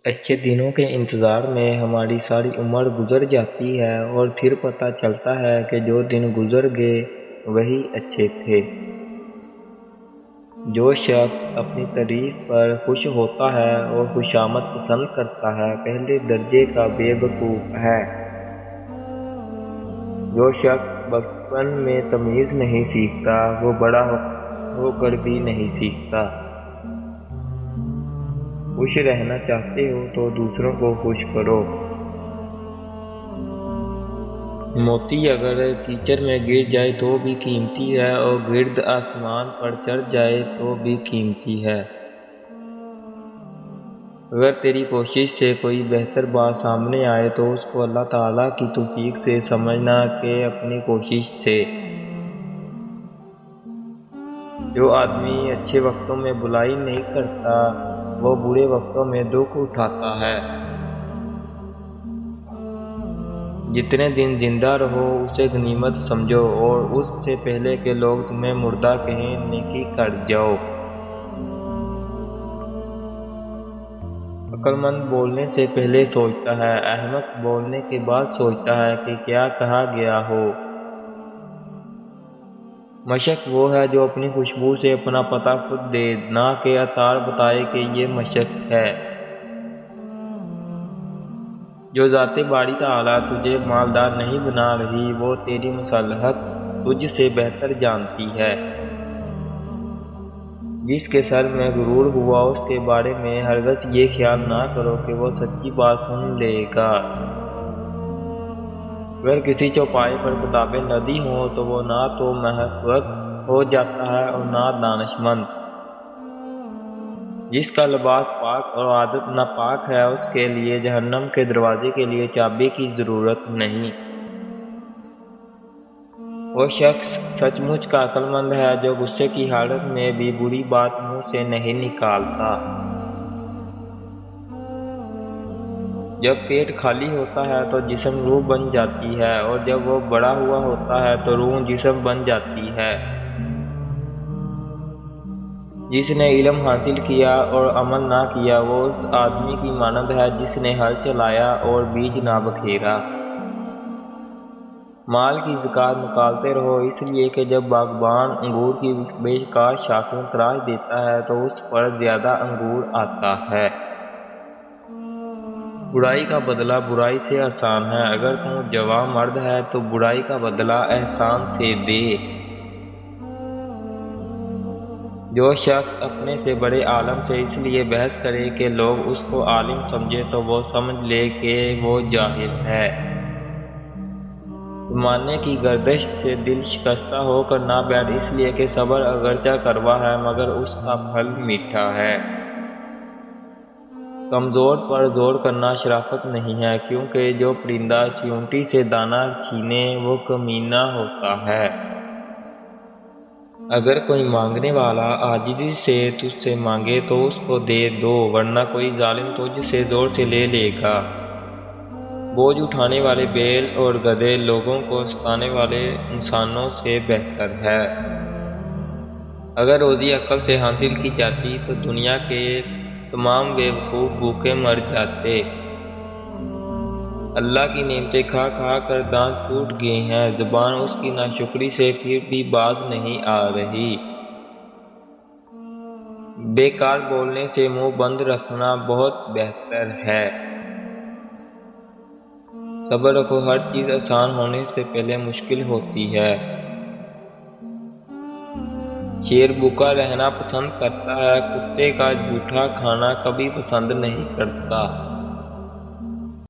اچھے دنوں کے انتظار میں ہماری ساری عمر گزر جاتی ہے اور پھر پتہ چلتا ہے کہ جو دن گزر گئے وہی اچھے تھے۔ جو شخص اپنی تعریف پر خوش ہوتا ہے اور خوشامد پسند کرتا ہے پہلے درجے کا بے وقوف ہے۔ جو شخص بچپن میں تمیز نہیں سیکھتا وہ بڑا ہو کر بھی نہیں سیکھتا۔ خوش رہنا چاہتے ہو تو دوسروں کو خوش کرو۔ موتی اگر کیچڑ میں گر جائے تو بھی قیمتی ہے اور گرد آسمان پر چڑھ جائے تو بھی قیمتی ہے۔ اگر تیری کوشش سے کوئی بہتر بات سامنے آئے تو اس کو اللہ تعالیٰ کی توفیق سے سمجھنا کہ اپنی کوشش سے۔ جو آدمی اچھے وقتوں میں برائی نہیں کرتا وہ برے وقتوں میں دکھ اٹھاتا ہے۔ جتنے دن زندہ رہو اسے غنیمت سمجھو اور اس سے پہلے کہ لوگ تمہیں مردہ کہیں نیکی کر جاؤ۔ عقل مند بولنے سے پہلے سوچتا ہے، احمق بولنے کے بعد سوچتا ہے کہ کیا کہا گیا ہو۔ مشق وہ ہے جو اپنی خوشبو سے اپنا پتہ خود دے، نہ کہ عطار بتائے کہ یہ مشق ہے۔ جو ذات باری تعالیٰ تجھے مالدار نہیں بنا رہی وہ تیری مصلحت تجھ سے بہتر جانتی ہے۔ جس کے سر میں غرور ہوا اس کے بارے میں ہرگز یہ خیال نہ کرو کہ وہ سچی بات سن لے گا۔ اگر کسی چوپائے پر کتابیں لدی ہوں تو وہ نہ تو محقق ہو جاتا ہے اور نہ دانش مند۔ جس کا لباس پاک اور عادت ناپاک ہے اس کے لیے جہنم کے دروازے کے لیے چابی کی ضرورت نہیں۔ وہ شخص سچ مچ کا عقل مند ہے جو غصے کی حالت میں بھی بری بات منہ سے نہیں نکالتا۔ جب پیٹ خالی ہوتا ہے تو جسم روح بن جاتی ہے اور جب وہ بڑا ہوا ہوتا ہے تو روح جسم بن جاتی ہے۔ جس نے علم حاصل کیا اور عمل نہ کیا وہ اس آدمی کی مانند ہے جس نے ہل چلایا اور بیج نہ بکھیرا۔ مال کی زکوٰۃ نکالتے رہو اس لیے کہ جب باغبان انگور کی بے شکار شاخیں تراش دیتا ہے تو اس پر زیادہ انگور آتا ہے۔ برائی کا بدلہ برائی سے آسان ہے۔ اگر تو جوان مرد ہے تو برائی کا بدلہ احسان سے دے۔ جو شخص اپنے سے بڑے عالم سے اس لیے بحث کرے کہ لوگ اس کو عالم سمجھے تو وہ سمجھ لے کہ وہ جاہل ہے۔ زمانے کی گردش سے دل شکستہ ہو کر نہ بیٹھ اس لیے کہ صبر اگرچہ کڑوا ہے مگر اس کا پھل میٹھا ہے۔ کمزور پر زور کرنا شرافت نہیں ہے کیونکہ جو پرندہ چیونٹی سے دانہ چھینے وہ کمینہ ہوتا ہے۔ اگر کوئی مانگنے والا عاجزی سے تجھ سے مانگے تو اس کو دے دو ورنہ کوئی ظالم تجھ سے زور سے لے لے گا۔ بوجھ اٹھانے والے بیل اور گدھے لوگوں کو ستانے والے انسانوں سے بہتر ہے۔ اگر روزی عقل سے حاصل کی جاتی تو دنیا کے تمام بے وقوف بھوکے مر جاتے۔ اللہ کی نعمتیں کھا کھا کر دانت ٹوٹ گئے ہیں، زبان اس کی ناشکری سے پھر بھی باز نہیں آ رہی۔ بیکار بولنے سے منہ بند رکھنا بہت بہتر ہے۔ صبر رکھو، ہر چیز آسان ہونے سے پہلے مشکل ہوتی ہے۔ شیر بھوکا رہنا پسند کرتا ہے، کتے کا جھوٹا کھانا کبھی پسند نہیں کرتا۔